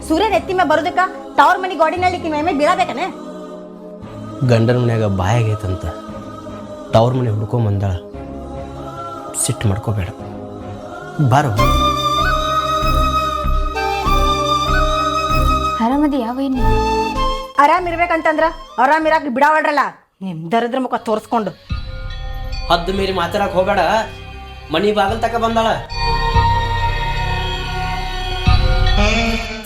ಸೂರ್ಯನ ಎತ್ತಿ ಮೇಲೆ ಬರೋದಕ್ಕ ತವ್ರ ಮನೆ ಗೋಡಿನಲ್ಲಿ ಮೇಲೆ ಬೀಳಬೇಕನೆ. ಗಂಡನ ಮನ್ಯಾಗ ಬಾಯಾಗೈತಂತ ತವ್ರ ಮನೆ ಹುಡ್ಕೊಂಬಂದಾಳ. ಸಿಟ್ಟು ಮಾಡ್ಕೋಬೇಡ, ಬಾರೋ. ಆರಾಮದಿ ಯಾವ ಆರಾಮ್ ಇರ್ಬೇಕಂತಂದ್ರ ಆರಾಮ್ ಇರಾಕ್ ಬಿಡಾವಳ್ರಲ್ಲ ನಿಮ್ ದರಿದ್ರ ಮುಖ ತೋರ್ಸ್ಕೊಂಡು. ಹದ್ದು ಮೀರಿ ಮಾತಾಡಕ್ ಹೋಗ್ಬೇಡ. ಮನಿ ಬಾಗಲ್ ತಕ ಬಂದಾಳ.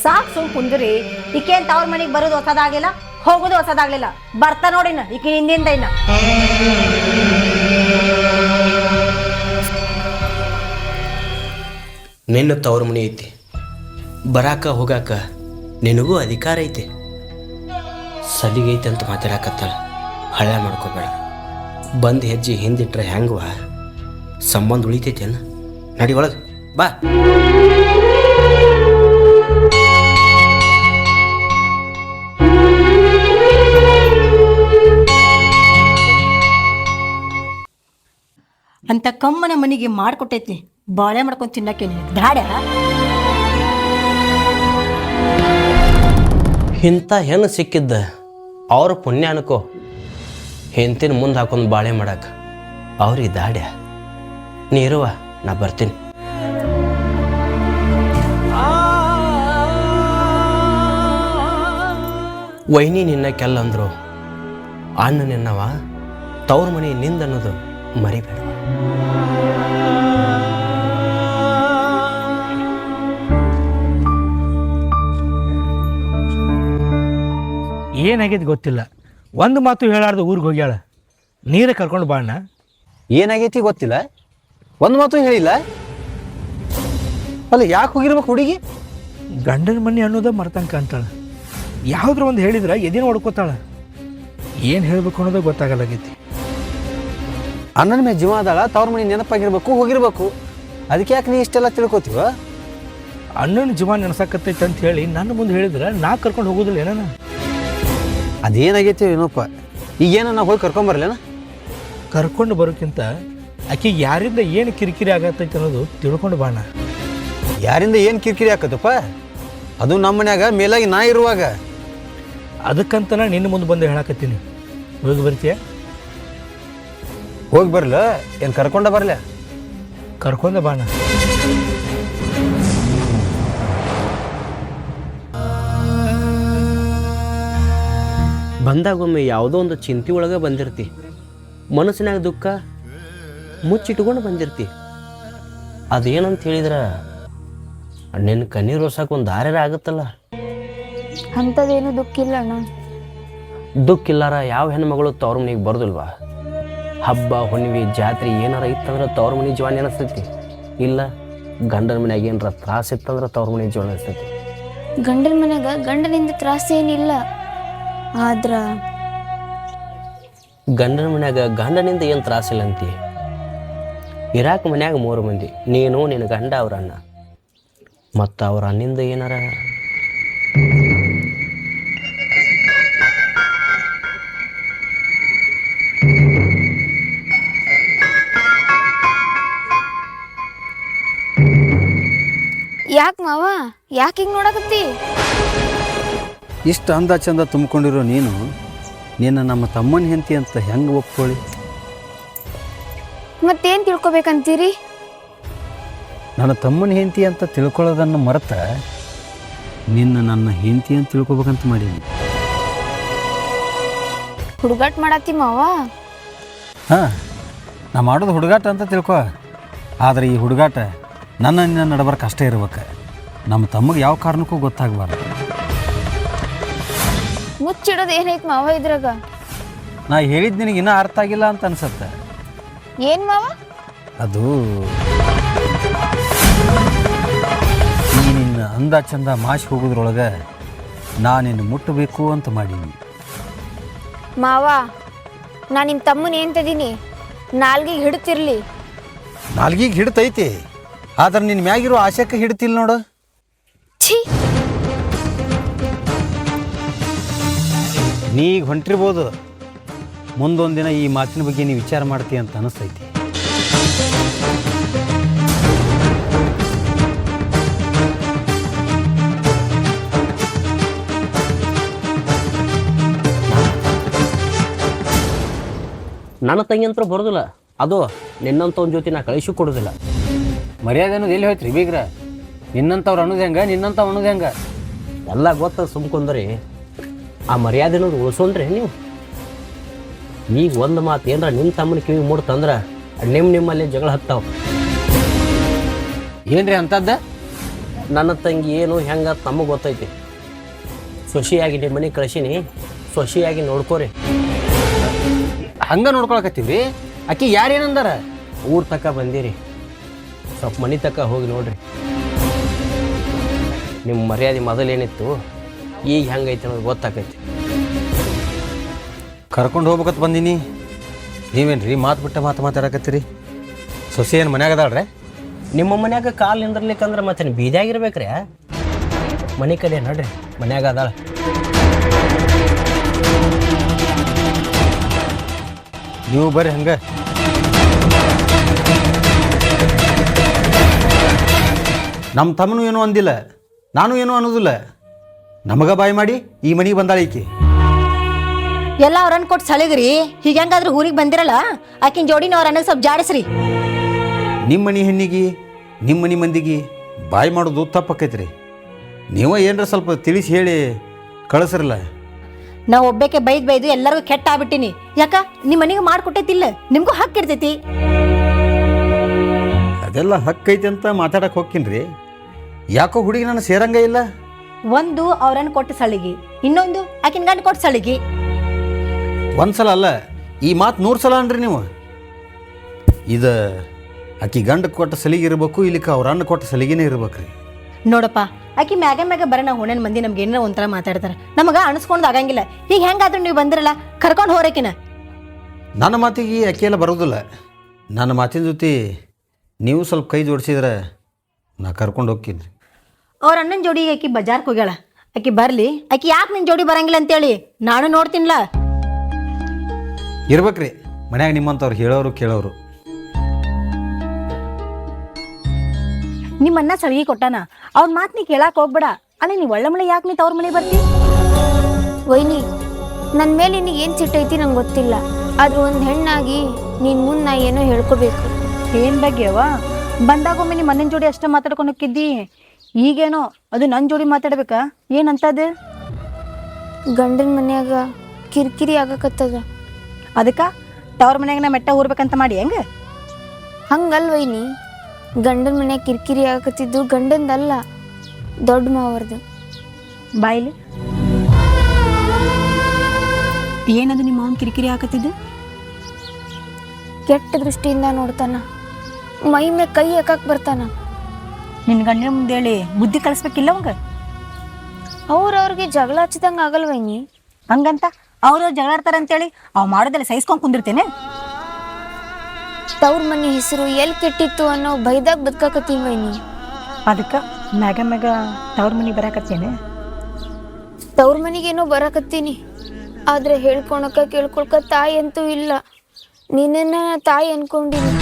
ಸಾಕ್ ಸುಮ್ ಕುಂದ್ರಿ. ಈಕೇನ್ ತವ್ರ ಮನಿಗ್ ಬರೋದು ಹೊಸದಾಗಿಲ್ಲ, ಹೋಗೋದು ಹೊಸದಾಗ್ಲಿಲ್ಲ. ಬರ್ತಾ ನೋಡಿನ ಈಕೆ ಹಿಂದಿಂದ ಇನ್ನ. ನಿನ್ನ ತವ್ರ ಮನಿ ಐತಿ, ಬರಾಕ ಹೋಗಾಕ ನಿನಗೂ ಅಧಿಕಾರ ಐತಿ. ಸಲಿಗೈತೆ ಅಂತ ಮಾತಾಡಕತ್ತಾಳ. ಹಳ್ಳ ಮಾಡ್ಕೋಬೇಡ. ಬಂದು ಹೆಜ್ಜೆ ಹಿಂದಿಟ್ರೆ ಹೆಂಗವ ಸಂಬಂಧ ಉಳಿತೈತೇನ? ನಡಿ ಒಳಗೆ ಬಾ. ಅಂತ ಕಮ್ಮನ ಮನಿಗೆ ಮಾಡ್ಕೊಟ್ಟೈತಿ ಬಾಳೆ ಮಾಡ್ಕೊಂಡು ತಿನ್ನಕ್ಕೆ ದಾಡ. ಇಂಥ ಹೆಣ್ಣು ಸಿಕ್ಕಿದ್ದ ಅವ್ರ ಪುಣ್ಯ ಅನ್ಕೋ. ಹೆಂತಿನ ಮುಂದೆ ಹಾಕೊಂಡು ಬಾಳೆ ಮಾಡಕ್ಕೆ ಅವ್ರಿಗೆ ದಾಡ್ಯ. ನೀರುವ, ನಾ ಬರ್ತೀನಿ. ವೈನಿ ನಿನ್ನ ಕೆಲ್ಲಂದ್ರು ಅಣ್ಣ ನಿನ್ನವ. ತವ್ರ ಮನೆ ನಿಂದ ಅನ್ನೋದು ಮರಿಬೇಡ. ಏನಾಗೈತಿ ಗೊತ್ತಿಲ್ಲ, ಒಂದು ಮಾತು ಹೇಳಾರ್ದು ಊರಿಗೆ ಹೋಗ್ಯಾಳ. ನೀರೇ ಕರ್ಕೊಂಡು ಬಾಣ. ಏನಾಗೈತಿ ಗೊತ್ತಿಲ್ಲ, ಒಂದು ಮಾತು ಹೇಳಿಲ್ಲ. ಅಲ್ಲ ಯಾಕೆ ಹೋಗಿರ್ಬೇಕು ಹುಡುಗಿ? ಗಂಡನ ಮನೆ ಅನ್ನೋದ ಮರ್ತಂಕ ಅಂತಾಳ. ಯಾವುದ್ರ ಒಂದು ಹೇಳಿದ್ರೆ ಎದೇನು ಹೊಡ್ಕೋತಾಳ. ಏನು ಹೇಳಬೇಕು ಅನ್ನೋದು ಗೊತ್ತಾಗಲಾಗೈತಿ. ಅಣ್ಣನ ಮೇಲೆ ಜೀವ ಅದಾಳ, ತವ್ರ ಮನೆ ನೆನಪಾಗಿರ್ಬೇಕು, ಹೋಗಿರ್ಬೇಕು. ಅದಕ್ಕೆ ಯಾಕೆ ನೀ ಇಷ್ಟೆಲ್ಲ ತಿಳ್ಕೊತೀವ? ಅಣ್ಣನ ಜೀವ ನೆನಸಾಕತ್ತೈತೆ ಅಂತ ಹೇಳಿ ನನ್ನ ಮುಂದೆ ಹೇಳಿದ್ರೆ ನಾ ಕರ್ಕೊಂಡು ಹೋಗೋದಿಲ್ಲ ಏನ? ಅದೇನಾಗೈತಿ ಏನೋಪ್ಪ. ಈಗೇನ ನಾವು ಹೋಗಿ ಕರ್ಕೊಂಬರ್ಲೇನ? ಕರ್ಕೊಂಡು ಬರೋಕ್ಕಿಂತ ಆಕೆಗೆ ಯಾರಿಂದ ಏನು ಕಿರಿಕಿರಿ ಆಗತ್ತೈತೆ ಅನ್ನೋದು ತಿಳ್ಕೊಂಡು ಬಾಣ. ಯಾರಿಂದ ಏನು ಕಿರಿಕಿರಿ ಆಕತ್ತಪ್ಪ? ಅದು ನಮ್ಮ ಮನ್ಯಾಗ ಮೇಲಾಗಿ ನಾ ಇರುವಾಗ. ಅದಕ್ಕಂತ ನಾ ನಿನ್ನ ಮುಂದೆ ಬಂದು ಹೇಳಕತ್ತೀನಿ. ಹೋಗಿ ಬರ್ತೀಯ? ಹೋಗಿ ಬರ್ಲ ಏನು ಕರ್ಕೊಂಡ ಬರಲ? ಕರ್ಕೊಂಡ ಬಾಣ. ಬಂದಾಗೊಮ್ಮೆ ಯಾವುದೋ ಒಂದು ಚಿಂತೆ ಒಳಗೆ ಬಂದಿರ್ತಿ. ಮನಸ್ಸಿನಾಗ ದುಃಖ ಮುಚ್ಚಿಟ್ಕೊಂಡು ಬಂದಿರ್ತಿ. ಅದೇನಂತ ಹೇಳಿದ್ರೆ ನಿನ್ನ ಕಣ್ಣೀರು ಒರ್ಸಕ್ಕೆ ಒಂದು ದಾರ್ಯಾರ ಆಗುತ್ತಲ್ಲ. ಅಂಥದ್ದೇನು ದುಃಖ ಇಲ್ಲ ಅಣ್ಣ. ದುಃಖ ಇಲ್ಲಾರ ಯಾವ ಹೆಣ್ಮಗಳು ತವ್ರ ಮನೆಗೆ ಬರೋದಿಲ್ವಾ? ಹಬ್ಬ ಹುಣ್ಣಿಮೆ ಜಾತ್ರೆ ಏನಾರ ಇತ್ತಂದ್ರೆ ತವ್ರ ಮನೆ ಜೀವ ನೆನಸ್ತೈತಿ. ಇಲ್ಲ ಗಂಡನ ಮನ್ಯಾಗ ಏನಾರ ತ್ರಾಸ ಇತ್ತಂದ್ರೆ ತವ್ರ ಮನೆ ಜೀವ ನೆನಸ್ತೈತಿ. ಗಂಡನ ಮನ್ಯಾಗ ಗಂಡನಿಂದ ತ್ರಾಸ ಏನಿಲ್ಲ. ಆದ್ರ ಗಂಡನ ಮನ್ಯಾಗ ಗಂಡನಿಂದ ಏನು ತ್ರಾಸಿಲ್ಲ ಅಂತಿ. ಇರಾಕ ಮನ್ಯಾಗ 3 ಮಂದಿ, ನೀನು ನಿನ್ನ ಗಂಡ ಅವ್ರ ಅಣ್ಣ. ಮತ್ತು ಅವ್ರ ಅಣ್ಣಿಂದ ಏನಾರ ಯಾಕೆ ಮಾವ, ಯಾಕೆ ಹಿಂಗೆ ನೋಡಕತ್ತಿ? ಇಷ್ಟು ಅಂದ ಚಂದ ತುಂಬಿಕೊಂಡಿರೋ ನೀನು ನಿನ್ನ ನಮ್ಮ ತಮ್ಮನ ಹೆಂಡತಿ ಅಂತ ಹೆಂಗೆ ಒಪ್ಕೊಳ್ಳಿ? ಮತ್ತೇನು ತಿಳ್ಕೊಬೇಕಂತೀರಿ? ನನ್ನ ತಮ್ಮನ ಹೆಂಡತಿ ಅಂತ ತಿಳ್ಕೊಳ್ಳೋದನ್ನು ಮರೆತ ನಿನ್ನ ನನ್ನ ಹೆಂಡತಿ ಅಂತ ತಿಳ್ಕೊಬೇಕಂತ ಮಾಡೀನಿ. ಹುಡುಗಾಟ ಮಾಡತ್ತಿ ಮಾವ? ಹಾಂ, ನಾ ಮಾಡೋದು ಹುಡುಗಾಟ ಅಂತ ತಿಳ್ಕೊ. ಆದರೆ ಈ ಹುಡುಗಾಟ ನನ್ನ ನಡಬರ್ಕ ಅಷ್ಟೇ ಇರ್ಬೇಕು. ನಮ್ಮ ತಮ್ಮಗೆ ಯಾವ ಕಾರಣಕ್ಕೂ ಗೊತ್ತಾಗಬಾರ್ದು. ಮುಚ್ಚಿಡೋದು ಏನೈತೆ ಮಾವ ಇದ್ರಾಗ? ನಾ ಹೇಳಿದ್ದು ನಿನಗೆ ಇನ್ನೂ ಅರ್ಥ ಆಗಿಲ್ಲ ಅಂತ ಅನ್ಸತ್ತೆ. ಏನು ಮಾವ? ಅದು ಈ ನಿನ್ನ ಅಂದ ಚಂದ ಮಾಸಿ ಹೋಗೋದ್ರೊಳಗೆ ನಾನಿನ್ನು ಮುಟ್ಟಬೇಕು ಅಂತ ಮಾಡೀನಿ. ಮಾವ, ನಾ ನಿಮ್ಮ ತಮ್ಮನ ಏನ್ತದೀನಿ, ನಾಲ್ಗಿಗೆ ಹಿಡ್ತಿರ್ಲಿ. ನಾಲ್ಗಿಗೆ ಹಿಡ್ತೈತಿ, ಆದ್ರೆ ನಿನ್ನ ಮ್ಯಾಗಿರೋ ಆಶಕ್ಕೆ ಹಿಡ್ತಿಲ್ಲ ನೋಡು. ಛೀ, ನೀ ಈಗ ಹೊಂಟಿರ್ಬೋದು, ಮುಂದೊಂದು ದಿನ ಈ ಮಾತಿನ ಬಗ್ಗೆ ನೀವು ವಿಚಾರ ಮಾಡ್ತೀಯ ಅಂತ ಅನಿಸ್ತೈತಿ. ನನ್ನ ತಂಗಿ ಅಂತೂ ಬರೋದಿಲ್ಲ. ಅದು ನಿನ್ನಂಥವ್ನ ಜೊತೆ ನಾ ಕಳಿಸಿ ಕೊಡೋದಿಲ್ಲ. ಮರ್ಯಾದೆ ಅನ್ನೋದು ಎಲ್ಲಿ ಹೋಯ್ತು ರೀ ಬೀಗ್ರ? ನಿನ್ನಂಥವ್ರು ಅನ್ನೋದು ಹೆಂಗೆ, ನಿನ್ನಂಥವ್ ಅನ್ನೋದು ಹೆಂಗೆ? ಎಲ್ಲ ಗೊತ್ತ ಸುಮ್ಕೊಂಡ್ರಿ ಆ ಮರ್ಯಾದೆ ಅನ್ನೋದು ಉಳಿಸೋಣ್ರಿ ನೀವು. ಈಗ ಒಂದು ಮಾತು ಏನಾರ ನಿಮ್ಮ ತಮ್ಮನ ಕಿವಿ ಮೂಡ್ತಂದ್ರೆ ನಿಮ್ಮಲ್ಲಿ ಜಗಳ ಹತ್ತಾವ. ಏನ್ರಿ ಅಂಥದ್ದು? ನನ್ನ ತಂಗಿ ಏನು ಹೆಂಗೆ ತಮಗೆ ಗೊತ್ತೈತಿ. ಸೊಸೆಯಾಗಿ ನಿಮ್ಮ ಮನೆಗೆ ಕಳಿಸೀನಿ, ಸೊಸೆಯಾಗಿ ನೋಡ್ಕೋರಿ. ಹಂಗೆ ನೋಡ್ಕೊಳಕತ್ತೀವಿ. ಆಕಿ ಯಾರೇನಂದಾರ? ಊರ್ ತಕ್ಕ ಬಂದಿರಿ, ಸ್ವಲ್ಪ ಮನೆ ತಕ್ಕ ಹೋಗಿ ನೋಡ್ರಿ. ನಿಮ್ಮ ಮರ್ಯಾದೆ ಮೊದಲೇನಿತ್ತು, ಈಗ ಹೆಂಗೈತೆ ಅನ್ನೋದು ಗೊತ್ತಾಕೈತಿ. ಕರ್ಕೊಂಡು ಹೋಗ್ಬೇಕಂತ ಬಂದೀನಿ, ನೀವೇನು ರೀ ಮಾತು ಬಿಟ್ಟ ಮಾತಾಡಕತ್ತೀರಿ? ಸೊಸೆ ಏನು ಮನ್ಯಾಗ ಅದಾಳ್ರೆ? ನಿಮ್ಮ ಮನ್ಯಾಗ ಕಾಲು ನಿಂದ್ರಲಿಕ್ಕಂದ್ರೆ ಮತ್ತೆ ಬೀದಿಯಾಗಿರ್ಬೇಕ್ರಿ. ಮನೆ ಕಡೆ ನೋಡ್ರಿ, ಮನ್ಯಾಗ ಅದಾಳ. ನೀವು ಬರ್ರಿ ಹಂಗೆ. ನಮ್ಮ ತಮ್ಮನೂ ಏನೂ ಅಂದಿಲ್ಲ, ನಾನು ಏನೂ ಅನ್ನೋದಿಲ್ಲ. ನಮಗ ಬಾಯಿ ಮಾಡಿ ಈ ಮನೆಗೆ ಬಂದಾಳ ಈಕಿ. ಎಲ್ಲ ಅವ್ರನ್ನ ಕೊಟ್ಟು ಸಳಿಗ್ರಿ. ಈಗ ಹೆಂಗಾದ್ರೂ ಊರಿಗೆ ಬಂದಿರಲ್ಲ, ಆಕಿನ ಜೋಡಿನ ಅವ್ರ ಅನ್ನಕ್ಕೆ ಸ್ವಲ್ಪ ಜಾಡಿಸ್ರಿ. ನಿಮ್ಮ ಮನೆ ಹೆಣ್ಣಿಗೆ ನಿಮ್ಮ ಮನೆ ಮಂದಿಗೆ ಬಾಯಿ ಮಾಡೋದು ತಪ್ಪಕ್ಕೈತ್ರಿ. ನೀವು ಏನರ ಸ್ವಲ್ಪ ತಿಳಿಸಿ ಹೇಳಿ ಕಳಿಸ್ರಲ್ಲ. ನಾವು ಒಬ್ಬಕ್ಕೆ ಬೈದು ಎಲ್ಲರಿಗೂ ಕೆಟ್ಟ ಆಗ್ಬಿಟ್ಟಿನಿ. ಯಾಕ ನಿಮ್ಮ ಮನೆಗೆ ಮಾಡ್ಕೊಟ್ಟೈತಿಲ್ಲ, ನಿಮ್ಗೂ ಹಕ್ಕು ಇರ್ತೈತಿ. ಅದೆಲ್ಲ ಹಕ್ಕೈತಿ ಅಂತ ಮಾತಾಡಕ್ಕೆ ಹೋಗ್ತೀನಿ. ಯಾಕೋ ಹುಡುಗಿ ನಾನು ಸೇರಂಗ ಇಲ್ಲ. ಒಂದು ಅವ್ರನ್ನ ಕೊಟ್ಟು ಸಳಿಗಿ, ಇನ್ನೊಂದು ಆಕಿನ ಗಂಡ ಕೊಟ್ಟು ಸಳಿಗಿ. ಒಂದ್ಸಲ ಅಲ್ಲ, ಈ ಮಾತು 100 ಸಲ ಅನ್ರಿ ನೀವು. ಇದು ಆಕಿ ಗಂಡ ಕೊಟ್ಟ ಸಲಿಗೆ ಇರಬೇಕು, ಇಲ್ಲಿಕ ಅವ್ರ ಅನ್ನ ಕೊಟ್ಟ ಸಲಿಗೆನೇ ಇರ್ಬೇಕ್ರಿ. ನೋಡಪ್ಪ, ಆಕಿ ಮ್ಯಾಗ ಬರ ನಾವು ಹುಣನ್ ಮಂದಿ ನಮ್ಗೆ ಏನೋ ಒಂಥರ ಮಾತಾಡ್ತಾರ, ನಮಗ ಅನಿಸ್ಕೊಂಡು ಆಗಂಗಿಲ್ಲ. ಈಗ ಹೆಂಗಾದ್ರೂ ನೀವು ಬಂದಿರಲ್ಲ, ಕರ್ಕೊಂಡು ಹೋರಕಿನ. ನನ್ನ ಮಾತಿಗೆ ಆಕೆ ಎಲ್ಲ ಬರೋದಿಲ್ಲ. ನನ್ನ ಮಾತಿನ ಜೊತೆ ನೀವು ಸ್ವಲ್ಪ ಕೈ ಜೋಡಿಸಿದ್ರೆ ನಾ ಕರ್ಕೊಂಡು ಹೋಗ್ತೀನಿ. ಅವ್ರ ಅಣ್ಣನ ಜೋಡಿ ಆಕಿ ಬಜಾರ್ಗೆ ಹೋಗ್ಯಾಳ. ಆಕಿ ಬರ್ಲಿ, ಆಕಿ ಯಾಕೆ ನಿನ್ನ ಜೋಡಿ ಬರಂಗಿಲ್ಲ ಅಂತೇಳಿ ನಾನು ನೋಡ್ತೀನಿಲ್ಲ. ಇರ್ಬೇಕ್ರಿ ಮನ್ಯಾಗ ನಿಮ್ಮಂಥವ್ರು ಹೇಳೋರು ಕೇಳೋರು. ನಿಮ್ಮನ್ನ ಸಲಿಗೆ ಕೊಟ್ಟಾನ, ಅವ್ನ ಮಾತು ನೀ ಕೇಳಾಕ್ ಹೋಗ್ಬೇಡ. ಅಲ್ಲ ನೀ ಒಳ್ಳೆ ಮಳೆ ಯಾಕೆ ನೀ ತವ್ರ ಮನೆ ಬರ್ತಿ? ವೈನಿ, ನನ್ನ ಮೇಲೆ ನಿನಗೆ ಏನು ಸಿಟ್ಟೈತಿ ನಂಗೆ ಗೊತ್ತಿಲ್ಲ. ಆದ್ರೆ ಒಂದು ಹೆಣ್ಣಾಗಿ ನೀನು ಮುಂದೆ ನಾ ಏನೋ ಹೇಳ್ಕೋಬೇಕು. ಏನ್ ಬಗ್ಗೆವ? ಬಂದಾಗೊಮ್ಮೆ ನಿಮ್ಮ ಮಣ್ಣಿನ ಜೋಡಿ ಅಷ್ಟ ಮಾತಾಡ್ಕೊಂಡು ಹೋಗಿದ್ದಿ, ಈಗೇನೋ ಅದು ನನ್ನ ಜೋಡಿ ಮಾತಾಡ್ಬೇಕಾ? ಏನಂತದ? ಗಂಡನ ಮನ್ಯಾಗ ಕಿರಿಕಿರಿ ಆಗಕತ್ತದ. ಅದಕ್ಕ ತವ್ರ ಮನ್ಯಾಗ ನಾ ಮೆಟ್ಟ ಊರ್ಬೇಕಂತ ಮಾಡಿ ಹೆಂಗ? ಹಂಗಲ್ ವೈನಿ, ಗಂಡನ ಮನ್ಯಾಗ ಕಿರಿಕಿರಿ ಆಗಕತ್ತಿದ್ದು ಗಂಡಂದಲ್ಲ, ದೊಡ್ಡ ಮಾವರ್ದು. ಬಾಯಿಲಿ ಏನದು ನಿಮ್ಮ ಅವನ್ ಕಿರಿಕಿರಿ ಹಾಕತ್ತಿದ್ದು? ಕೆಟ್ಟ ದೃಷ್ಟಿಯಿಂದ ನೋಡ್ತಾನ, ಮೈ ಮೇ ಕೈ ಹಾಕಕ್ ಬರ್ತಾನ. ನಿನ್ನ ಗಂಡನ ಮುಂದೆ ಹೇಳಿ ಬುದ್ಧಿ ಕಳಿಸ್ಬೇಕಿಲ್ಲ ಅವಂಗ. ಅವ್ರವ್ರಿಗೆ ಜಗಳ ಹಚ್ಚಿದಂಗೆ ಆಗಲ್ ವೈನಿ. ಹಂಗಂತ ಅವ್ರು ಜಗಳಾಡ್ತಾರ ಅಂತೇಳಿ ಅವ್ ಮಾಡೋದೆಲ್ಲ ಸಹಿಸ್ಕೊಂಡ್ ಕುಂದಿರ್ತೇನೆ. ತವ್ರ ಮನೆ ಹೆಸರು ಎಲ್ಲಿ ಕೆಟ್ಟಿತ್ತು ಅನ್ನೋ ಬೈದಾಗ ಬದುಕಾಕತ್ತೀನಿ ವೈನಿ. ಅದಕ್ಕೆ ಮ್ಯಾಗ ತವ್ರ ಮನೆಗೆ ಬರಾಕತ್ತೇನೆ. ತವ್ರ ಮನೆಗೇನೋ ಬರಾಕತ್ತೀನಿ, ಆದ್ರೆ ಹೇಳ್ಕೊಳಕ ಕೇಳ್ಕೊಳ್ಕ ತಾಯಿ ಅಂತೂ ಇಲ್ಲ. ನಿನ್ನ ತಾಯಿ ಅನ್ಕೊಂಡಿನಿ.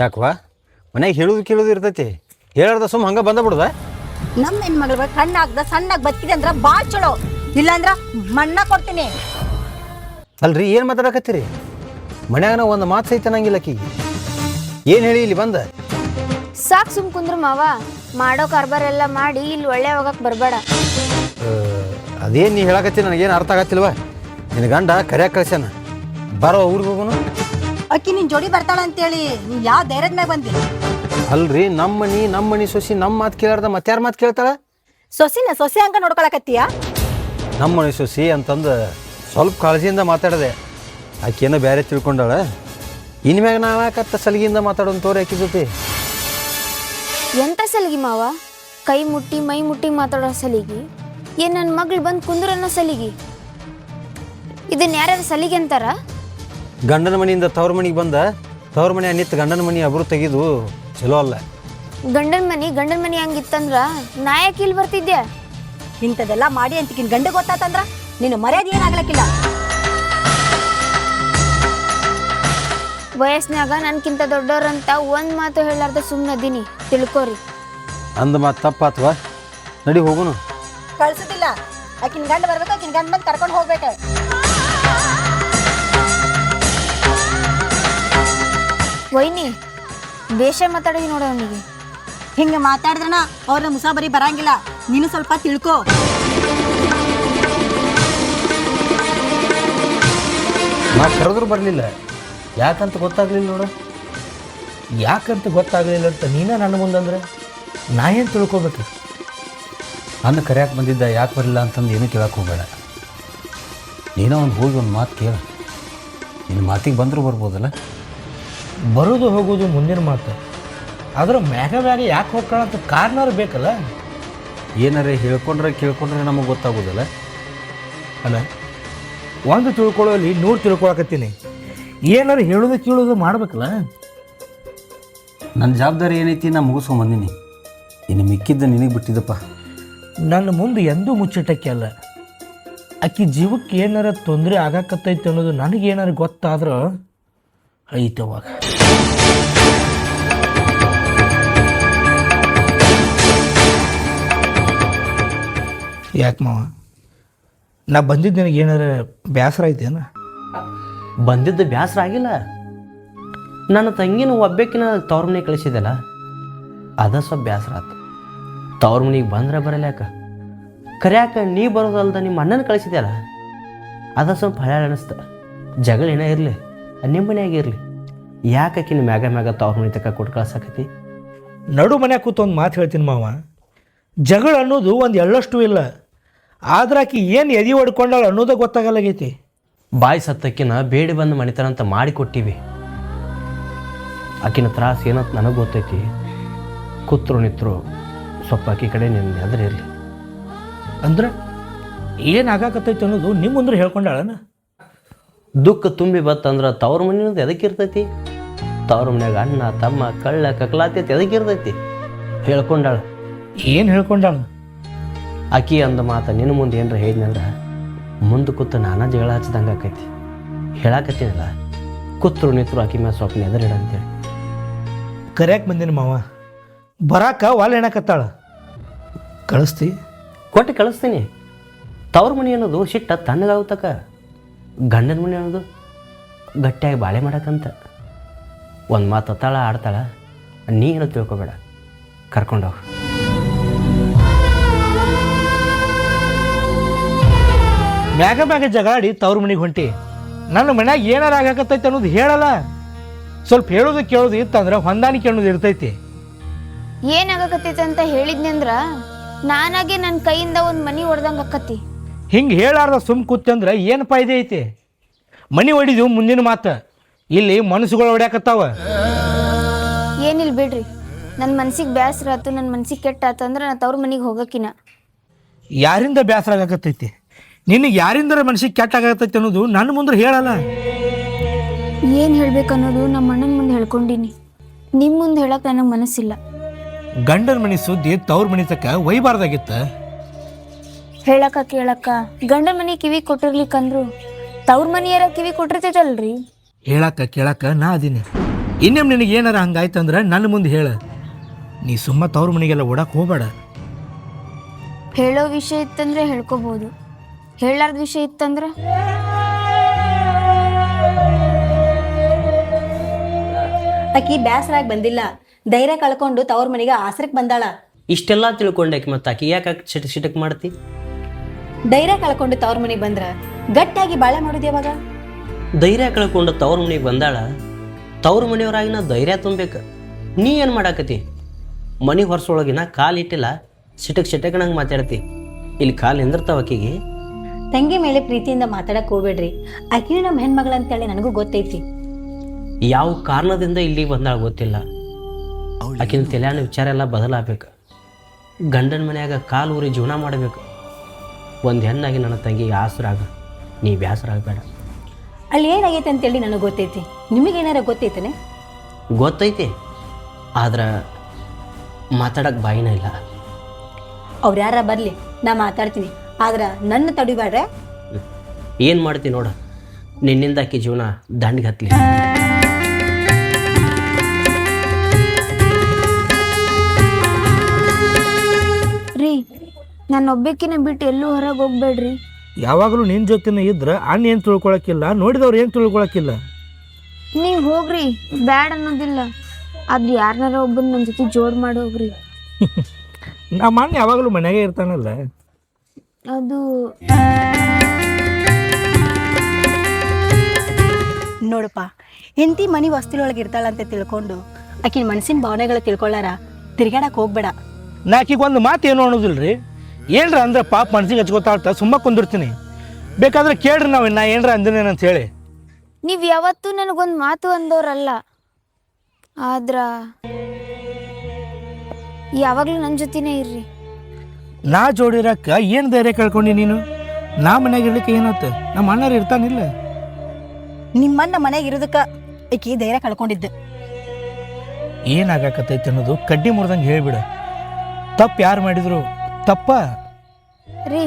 ಯಾಕವಾ ಮನ್ಯಾಗ ಹೇಳೋದು ಕೇಳೋದು ಇರ್ತೈತಿ, ಹೇಳಾರ್ದ ಸುಮ್ಮ ಹಂಗೆ ಬಂದ ಬಿಡುದ? ನಮ್ಮ ಹೆಣ್ಮಗಳ ಕಣ್ಣಾಗ್ದ ಸಣ್ಣಾಗಿ ಬದುಕಿದೆ ಅಂದ್ರ ಭಾಳ ಚಲೋ, ಇಲ್ಲಾಂದ್ರ ಮಣ್ಣ ಕೊಡ್ತೀನಿ. ಅಲ್ರಿ ಏನು ಮಾತಾಡಕತ್ತೀರಿ? ಮನ್ಯಾಗ ನಾವು ಒಂದು ಮಾತು ಸಹಿತ ಅನ್ನಂಗಿಲ್ಲ ಆಕಿಗೆ. ಏನು ಹೇಳಿ ಇಲ್ಲಿ ಬಂದ? ಸಾಕು ಸುಮ್ ಕುಂದ್ರ ಮಾವ, ಮಾಡೋ ಕಾರ್ಬಾರೆಲ್ಲ ಮಾಡಿ ಇಲ್ಲಿ ಒಳ್ಳೆ ಹೋಗಕ್ ಬರಬೇಡ. ಅದೇನು ನೀ ಹೇಳಕತ್ತಿ ನನಗೇನು ಅರ್ಥ ಆಗತ್ತಿಲ್ವ? ನಿನ್ನ ಗಂಡ ಕರ್ಯಾಕ ಕಳ್ಸ್ಯಾನ, ಬರೋ ಊರಿಗೆ ಹೋಗೋನು. ಅಕ್ಕಿ ನಿನ್ ಜೋಡಿ ಬರ್ತಾಳ ಅಂತೇಳಿ ನೀ ಯಾವ ಧೈರ್ಯದ ಮ್ಯಾಗ ಬಂದಿ? ಅಲ್ರಿ ನಮ್ಮ ಮನಿ ಸೊಸಿ ನಮ್ಮ ಮಾತು ಕೇಳಾರ್ದ ಮತ್ತಾರ ಮಾತು ಕೇಳ್ತಾಳ? ಸೊಸಿನ ಸೊಸೆ ಹಂಗ ನೋಡ್ಕೊಳಕತ್ತೀಯ? ನಮ್ಮ ಮನೆ ಸೊಸಿ ಅಂತಂದು ಸ್ವಲ್ಪ ಕಾಳಜಿಯಿಂದ ಮಾತಾಡಿದೆ. ಆಕೆನೋ ಬೇರೆ ತಿಳ್ಕೊಂಡಾಳ. ಇನ್ಮ್ಯಾಗ ನಾವು ಯಾಕತ್ತ ಸಲಿಗೆಯಿಂದ ಮಾತಾಡೋನ್ ತೋರಿ ಆಕಿ ಜೊತೆ. ಎಂತ ಸಲಿಗೆ ಮಾವ? ಕೈ ಮುಟ್ಟಿ ಮೈ ಮುಟ್ಟಿ ಮಾತಾಡೋ ಸಲಿಗೆ? ಏನ್ ನನ್ನ ಮಗಳು ಬಂದು ಕುಂದ್ರನ್ನೋ ಸಲಿಗೆ? ಇದನ್ನ ಯಾರ್ಯಾರು ಸಲಿಗೆ ಅಂತಾರ? ಗಂಡನ ಮನೆಯಿಂದ ತವ್ರ ಮನೆಗೆ ಬಂದ ತವ್ರ ಮನೆ ನಿಂತು ಗಂಡನ ಮನೆ ಅಬ್ರು ತೆಗೆದು ಚಲೋ ಅಲ್ಲ. ಗಂಡನ ಮನೆ ಹಂಗಿತ್ತಂದ್ರ ನಾ ಯಾಕೆ ಇಲ್ಲಿ ಬರ್ತಿದ್ದೆ? ಇಂಥದೆಲ್ಲ ಮಾಡಿ ಅಂತಿಕಿನ್ ಗಂಡ ಗೊತ್ತಾತಂದ್ರ ನೀನು ಮರ್ಯಾದೆ ಏನಾಗ್ಲಕ್ಕಿಲ್ಲ. ವಯಸ್ಸಿನಾಗ ನನ್ಕಿಂತ ದೊಡ್ಡವ್ರಂತ ಒಂದ್ ಮಾತು ಹೇಳಾರ್ದ ಸುಮ್ಮನದೀನಿ, ತಿಳ್ಕೋರಿ. ಅಂದ ಮಾತು ತಪ್ಪಾತ್ವಾ? ನಡಿ ಹೋಗುನು. ಕಳ್ಸುದಿಲ್ಲ. ಆಕಿನ ಗಂಡ ಬರ್ಬೇಕು, ಆಕಿನ ಗಂಡ ಬಂದು ಕರ್ಕೊಂಡು ಹೋಗ್ಬೇಕು. ವೈನಿ ಬೇಷ ಮಾತಾಡಿದಿ ನೋಡ ಅವನಿಗೆ. ಹಿಂಗೆ ಮಾತಾಡಿದ್ರನ ಅವ್ರನ್ನ ಮುಸಾಬರಿ ಬರಂಗಿಲ್ಲ. ನೀನು ಸ್ವಲ್ಪ ತಿಳ್ಕೊ. ನಾ ಕರೆದ್ರು ಬರಲಿಲ್ಲ, ಯಾಕಂತ ಗೊತ್ತಾಗ್ಲಿಲ್ಲ ನೋಡು. ಯಾಕಂತ ಗೊತ್ತಾಗಲಿಲ್ಲ ಅಂತ ನೀನೇ ನನ್ನ ಮುಂದಂದ್ರೆ ನಾ ಏನು ತಿಳ್ಕೊಬೇಕು? ನನ್ನ ಕರೆಯಕ್ಕೆ ಬಂದಿದ್ದ ಯಾಕೆ ಬರಲಿಲ್ಲ ಅಂತಂದು ಏನೂ ಕೇಳಕ್ಕೆ ಹೋಗಬೇಡ. ನೀನೋ ಒಂದು ಹೋಗಿ ಒಂದು ಮಾತು ಕೇಳ. ನಿನ್ನ ಮಾತಿಗೆ ಬಂದರೂ ಬರ್ಬೋದಲ್ಲ. ಬರೋದು ಹೋಗೋದು ಮುಂದಿನ ಮಾತು, ಆದ್ರೆ ಮ್ಯಾಗ ಯಾಕೆ ಹೋಗ್ಕೊಳ್ಳೋ ಅಂತ ಕಾರಣರು ಬೇಕಲ್ಲ. ಏನಾರೇ ಹೇಳ್ಕೊಂಡ್ರೆ ಕೇಳ್ಕೊಂಡ್ರೆ ನಮಗೆ ಗೊತ್ತಾಗೋದಲ್ಲ. ಅಲ್ಲ, ಒಂದು ತಿಳ್ಕೊಳ್ಳೋಲ್ಲಿ 100 ತಿಳ್ಕೊಳಕತ್ತೀನಿ. ಏನಾರು ಹೇಳೋದು ಕೇಳೋದು ಮಾಡ್ಬೇಕಲ್ಲ. ನನ್ನ ಜವಾಬ್ದಾರಿ ಏನೈತಿ ನಾ ಮುಗಿಸ್ಕೊಂಬಂದಿನಿ. ಇನ್ನು ಮಿಕ್ಕಿದ್ದ ನಿನಗೆ ಬಿಟ್ಟಿದ್ದಪ್ಪ. ನನ್ನ ಮುಂದೆ ಎಂದೂ ಮುಚ್ಚಿಟ್ಟಕ್ಕೆ ಅಲ್ಲ. ಆಕಿ ಜೀವಕ್ಕೆ ಏನಾರ ತೊಂದರೆ ಆಗಾಕತ್ತೈತೆ ಅನ್ನೋದು ನನಗೇನಾರು ಗೊತ್ತಾದ್ರೆ ಐತವಾಗ. ಯಾಕೆ ಮಾವ, ನಾ ಬಂದಿದ್ದು ನನಗೆ ಏನಾರ ಬೇಸರ ಐತೇನ? ಬಂದಿದ್ದು ಬೇಸರ ಆಗಿಲ್ಲ. ನನ್ನ ತಂಗಿನ ಒಬ್ಬಾಕಿನ ತವ್ರ ಮನೆಗೆ ಕಳಿಸಿದೆಲ್ಲ, ಅದ ಸ್ವಲ್ಪ ಬೇಸರ ಆಯ್ತು. ತವ್ರ ಮನೆಗೆ ಬಂದ್ರೆ ಬರಲ್ಲ ಯಾಕೆ, ಕರ್ಯಾಕ ನೀ ಬರೋದಲ್ದ ನಿಮ್ಮ ಅಣ್ಣನ ಕಳಿಸಿದ್ಯಲ್ಲ, ಅದ ಸ್ವಲ್ಪ ಹಳ್ಯಾಳ ಅನಿಸ್ತ. ಜಗಳ ಏನೇ ಇರಲಿ, ನಿಮ್ಮ ಮನೆಯಾಗ ಇರಲಿ, ಯಾಕೆ ಆಕಿನ ಮ್ಯಾಗ ತವ್ರ ಮನೆ ತಕ್ಕ ಕೊಟ್ಟು ಕಳ್ಸಕತಿ? ನಡು ಮನ್ಯಾಗ ಕೂತು ಒಂದು ಮಾತು ಹೇಳ್ತೀನಿ ಮಾವ, ಜಗಳ ಅನ್ನೋದು ಒಂದು ಎಳ್ಳಷ್ಟು ಇಲ್ಲ. ಆದ್ರೆ ಆಕಿ ಏನು ಎದೆ ಹೊಡ್ಕೊಂಡಾಳ ಅನ್ನೋದೇ ಗೊತ್ತಾಗಲ್ಲಾಗೈತಿ. ಬಾಯಿ ಸತ್ತಕ್ಕಿನ ಬೇಡಿ ಬಂದು ಮಣಿತಾರ ಅಂತ ಮಾಡಿ ಕೊಟ್ಟಿವಿ. ಆಕಿನ ತ್ರಾಸ ಏನಂತ ನನಗೆ ಗೊತ್ತೈತಿ. ಕೂತ್ರು ನಿತ್ರು ಸ್ವಲ್ಪ ಆಕಿ ಕಡೆ ನಿನ್ನ ಎದುರು ಇರಲಿ. ಅಂದ್ರೆ ಏನು ಆಗಾಕತ್ತೈತಿ ಅನ್ನೋದು ನಿಮ್ಮ ಮುಂದೆ ಹೇಳ್ಕೊಂಡಾಳನ? ದುಃಖ ತುಂಬಿ ಬತ್ತಂದ್ರೆ ತವ್ರ ಮನೆಯದು ಎದಕ್ಕಿರ್ತೈತಿ? ತವ್ರ ಮನ್ಯಾಗ ಅಣ್ಣ ತಮ್ಮ ಕಳ್ಳ ಕಕ್ಲಾತಿ ಅಂತ ಎದಕ್ಕಿರ್ತೈತಿ? ಹೇಳ್ಕೊಂಡಾಳ. ಏನು ಹೇಳ್ಕೊಂಡಾಳ? ಆಕಿ ಅಂದ ಮಾತ ನಿನ್ನ ಮುಂದೆ ಏನರ ಹೇಳಿದ್ನಂದ್ರೆ ಮುಂದೆ ಕೂತು ನಾನಾ ಜಗಳ ಹಚ್ಚಿದಂಗೆ ಆಕೈತಿ. ಹೇಳಾಕತ್ತೀನಲ್ಲ, ಕೂತ್ರು ನಿತ್ರು ಆಕಿ ಮೇಲೆ ಸ್ವಲ್ಪ ಎದುರಿಡ ಅಂತೇಳಿ. ಕರ್ಯಾಕೆ ಬಂದಿನ ಮಾವ, ಬರಾಕ ವಾಲ್ ಹೇಳಕತ್ತಾಳ. ಕಳಿಸ್ತಿ? ಕೊಟ್ಟು ಕಳಿಸ್ತೀನಿ. ತವ್ರ ಮನೆ ಅನ್ನೋದು ಸಿಟ್ಟ ತಣ್ಣಗಾಗುತ್ತಕ, ಗಂಡನ ಮನೆ ಅನ್ನೋದು ಗಟ್ಟಿಯಾಗಿ ಬಾಳೆ ಮಾಡಕ್ಕಂತ. ಒಂದು ಮಾತು ಅತ್ತಾಳ ಆಡ್ತಾಳ, ನೀ ಏನೋ ತಿಳ್ಕೊಬೇಡ, ಕರ್ಕೊಂಡೋಗಿ. ಮ್ಯಾಗ ಜಗಾಡಿ ತವ್ರ ಮನೆಗೆ ಹೊಂಟಿ. ನನ್ನ ಮನ್ಯಾಗ ಏನಾರ ಆಗಾಕತ್ತೈತಿ ಅನ್ನೋದು ಹೇಳಲ್ಲ. ಸ್ವಲ್ಪ ಹೇಳೋದು ಕೇಳೋದು ಇತ್ತಂದ್ರೆ ಹೊಂದಾಣಿಕೆ ಅನ್ನೋದು ಇರ್ತೈತಿ. ಏನಾಗಕತ್ತೈತೆ ಅಂತ ಹೇಳಿದ್ನಿ ಅಂದ್ರ ನಾನಾಗೆ ನನ್ನ ಕೈಯಿಂದ ಒಂದು ಮನಿ ಹೊಡೆದಂಗೆ ಅಕ್ಕತಿ. ಹಿಂಗೆ ಹೇಳಾರ್ದ ಸುಮ್ ಕೂತಂದ್ರೆ ಏನು ಫಾಯ್ದೆ ಐತಿ? ಮನಿ ಹೊಡಿದು ಮುಂದಿನ ಮಾತು, ಇಲ್ಲಿ ಮನಸ್ಸುಗಳು ಹೊಡ್ಯಾಕತ್ತಾವ. ಏನಿಲ್ಲ ಬಿಡ್ರಿ, ನನ್ನ ಮನ್ಸಿಗೆ ಬೇಸರ ಆಯ್ತು, ನನ್ನ ಮನ್ಸಿಗೆ ಕೆಟ್ಟ ಆಯ್ತು ಅಂದ್ರೆ ನಾ ತವ್ರ ಮನೆಗೆ ಹೋಗಕ್ಕಿನ. ಯಾರಿಂದ ಬೇಸರ ಆಗಾಕತ್ತೈತಿ? ನಿನಗೆ ಯಾರಿಂದರ ಮನ್ಸಿಗೆ ಕೆಟ್ಟ ಆಗತ್ತೈತಿ ಅನ್ನೋದು ನನ್ನ ಮುಂದೆ ಹೇಳಲ್ಲ. ಏನು ಹೇಳ್ಬೇಕನ್ನೋದು ನಮ್ಮ ಅಣ್ಣನ ಮುಂದೆ ಹೇಳ್ಕೊಂಡಿನಿ. ನಿಮ್ಮ ಮುಂದೆ ಹೇಳಕ್ಕೆ ನನಗೆ ಮನಸ್ಸಿಲ್ಲ. ಗಂಡನ ಮನೆ ಸುದ್ದಿ ತವ್ರ ಮನೆ ತಕ್ಕ ಒಯ್ಬಾರ್ದಾಗಿತ್ತ. ಹೇಳಕ್ಕ ಕೇಳಕ್ಕ ಗಂಡನ ಮನೆ ಕಿವಿ ಕೊಟ್ಟಿರ್ಲಿಕ್ಕಂದ್ರು ತವ್ರ ಮನೆಯಾರ ಕಿವಿ ಕೊಟ್ಟಿರ್ತೈತಲ್ರಿ. ಹೇಳಕ್ಕ ಕೇಳಕ್ಕ ನಾ ಅದೀನಿ. ಇನ್ನೇಮ್ ನಿನಗೆ ಏನಾರ ಹಂಗಾಯ್ತಂದ್ರೆ ನನ್ನ ಮುಂದೆ ಹೇಳ. ನೀ ಸುಮ್ಮ ತವ್ರ ಮನೆಗೆಲ್ಲ ಓಡಕ್ಕೆ ಹೋಗಬೇಡ. ಹೇಳೋ ವಿಷಯ ಇತ್ತಂದ್ರೆ ಹೇಳ್ಕೊಬೋದು, ಹೇಳಾರ್ದ ವಿಷಯ ಇತ್ತಂದ್ರೆ ಆಕಿ ಬ್ಯಾಸರಾಗಿ ಬಂದಿಲ್ಲ, ಧೈರ್ಯ ಕಳ್ಕೊಂಡು ತವ್ರ ಮನೆಗೆ ಆಸರಕ್ಕೆ ಬಂದಾಳ. ಇಷ್ಟೆಲ್ಲ ತಿಳ್ಕೊಂಡಾಕಿ ಮತ್ತು ಆಕಿ ಯಾಕೆ ಸಿಟಕ್ ಮಾಡ್ತಿ? ಧೈರ್ಯ ಕಳ್ಕೊಂಡು ತವ್ರ ಮನೆಗೆ ಬಂದ್ರ ಗಟ್ಟಿಯಾಗಿ ಬಾಳೆ ಮಾಡೋದು ಯಾವಾಗ? ಧೈರ್ಯ ಕಳ್ಕೊಂಡು ತವ್ರ ಮನೆಗೆ ಬಂದಾಳ. ತವ್ರ ಮನೆಯವ್ರಾಗಿ ನಾ ಧೈರ್ಯ ತುಂಬಬೇಕು. ನೀ ಏನು ಮಾಡಾಕತಿ? ಮನೆ ಹೊರಸೊಳಗಿನ ಕಾಲು ಇಟ್ಟಿಲ್ಲ, ಸಿಟಕ್ ನಂಗೆ ಮಾತಾಡ್ತಿ. ಇಲ್ಲಿ ಕಾಲು ನಿಂದಿರ್ತಾವ ಆಕಿಗೆ. ತಂಗಿ ಮೇಲೆ ಪ್ರೀತಿಯಿಂದ ಮಾತಾಡಕ್ ಹೋಗ್ಬೇಡ್ರಿ. ಆಕಿನ ನಮ್ಮ ಹೆಣ್ಮಗಳಂತೇಳಿ ನನಗೂ ಗೊತ್ತೈತಿ. ಯಾವ ಕಾರಣದಿಂದ ಇಲ್ಲಿಗೆ ಬಂದಾಳ ಗೊತ್ತಿಲ್ಲ. ಆಕಿನ ತಲೆಯಾನ ವಿಚಾರ ಎಲ್ಲ ಬದಲಾಗಬೇಕು. ಗಂಡನ ಮನ್ಯಾಗ ಕಾಲು ಊರಿ ಜೀವನ ಮಾಡಬೇಕು. ಒಂದು ಹೆಣ್ಣಾಗಿ ನನ್ನ ತಂಗಿಗೆ ಆಸರಾಗ, ನೀ ಬೇಸರಾಗಬೇಡ. ಅಲ್ಲಿ ಏನಾಗೈತೆ ಅಂತೇಳಿ ನನಗೆ ಗೊತ್ತೈತಿ. ನಿಮಗೇನಾರ ಗೊತ್ತೈತನೆ? ಗೊತ್ತೈತಿ, ಆದ್ರೆ ಮಾತಾಡಕ್ಕೆ ಬಾಯಿನ ಇಲ್ಲ. ಅವ್ರು ಯಾರ ಬರಲಿ, ನಾ ಮಾತಾಡ್ತೀನಿ. ಆದ್ರೆ ನನ್ನ ತಡಿಬೇಡ್ರೆ. ಏನು ಮಾಡ್ತೀನಿ ನೋಡ, ನಿನ್ನಿಂದ ಆಕಿ ಜೀವನ ದಂಡಿಗೆ ಹತ್ತಲಿ. ರೀ ನನ್ನ ಒಬ್ಬಕಿನ ಬಿಟ್ಟು ಎಲ್ಲೂ ಹೊರಗೆ ಹೋಗ್ಬೇಡ್ರಿ. ಯಾವಾಗಲೂ ನಿನ್ನ ಜೊತೆನೇ ಇದ್ರೆ ಅಣ್ಣ ಏನು ತಿಳ್ಕೊಳಕ್ಕಿಲ್ಲ, ನೋಡಿದವ್ರು ಏನು ತಿಳ್ಕೊಳಕ್ಕಿಲ್ಲ. ನೀವು ಹೋಗ್ರಿ, ಬ್ಯಾಡ್ ಅನ್ನೋದಿಲ್ಲ. ಆದ್ರೆ ಯಾರನ್ನಾರ ಒಬ್ಬನ ನನ್ನ ಜೊತೆ ಜೋಡ್ ಮಾಡಿ ಹೋಗ್ರಿ. ನಮ್ಮ ಅಣ್ಣ ಯಾವಾಗಲೂ ಮನೆಯಾಗೆ ಇರ್ತಾನಲ್ಲ. ಅದು ನೋಡಪ್ಪ, ಹೆಂಡತಿ ಮನೆ ವಸ್ತುಲೊಳಗೆ ಇರ್ತಾಳಂತ ತಿಳ್ಕೊಂಡು ಆಕಿನ ಮನಸ್ಸಿನ ಭಾವನೆಗಳು ತಿಳ್ಕೊಳ್ಳಾರ ತಿರ್ಗಾಡಕ್ಕೆ ಹೋಗ್ಬೇಡ. ನಾಕೀಗ ಒಂದು ಮಾತು ಏನು ಅನ್ನೋದಿಲ್ಲ ರೀ. ಏನ್ರ ಅಂದ್ರೆ ಪಾಪ ಮನ್ಸಿಗೆ ಹಚ್ಕೋತಾಳ್ತ ಸುಮ್ಮ ಕುಂದಿರ್ತೀನಿ. ಬೇಕಾದ್ರೆ ಕೇಳ್ರಿ ನಾವು ನಾ ಏನ್ರ ಅಂದಿನೇನಂತ ಹೇಳಿ. ನೀವು ಯಾವತ್ತೂ ನನಗೊಂದು ಮಾತು ಅಂದವ್ರಲ್ಲ. ಆದ್ರ ಯಾವಾಗಲೂ ನನ್ನ ಜೊತೆನೇ ಇರ್ರಿ. ನಾ ಜೋಡಿರಕ್ಕ ಏನು ಧೈರ್ಯ ಕಳ್ಕೊಂಡು ನೀನು? ನಾ ಮನ್ಯಾಗ ಇರ್ಲಿಕ್ಕೆ ಏನಾತ? ನಮ್ಮ ಅಣ್ಣರು ಇರ್ತಾನಿಲ್ಲ. ನಿಮ್ಮನ್ನ ಮನೆಗೆ ಇರೋದಕ್ಕೆ ಆಕಿ ಧೈರ್ಯ ಕಳ್ಕೊಂಡಿದ್ದೆ. ಏನಾಗಕತ್ತೈತಿ ಅನ್ನೋದು ಕಡ್ಡಿ ಮುರಿದಂಗೆ ಹೇಳ್ಬಿಡ. ತಪ್ಪು ಯಾರು ಮಾಡಿದ್ರು ತಪ್ಪ ರೀ.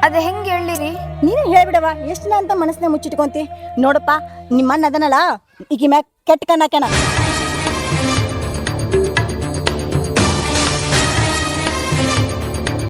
ಅದ ಹೆಂಗೆ ಹೇಳಿರಿ? ನೀನು ಹೇಳ್ಬಿಡವ, ಎಷ್ಟು ಅಂತ ಮನಸ್ಸನ್ನ ಮುಚ್ಚಿಟ್ಕೊಂತಿ. ನೋಡಪ್ಪ, ನಿಮ್ಮನ್ನ ಅದನ್ನಲ್ಲ ಈಕಿ ಮ್ಯಾಗ ಕೆಟ್ಟ ಕಣ್ಣಾಕ್ಯಾನ.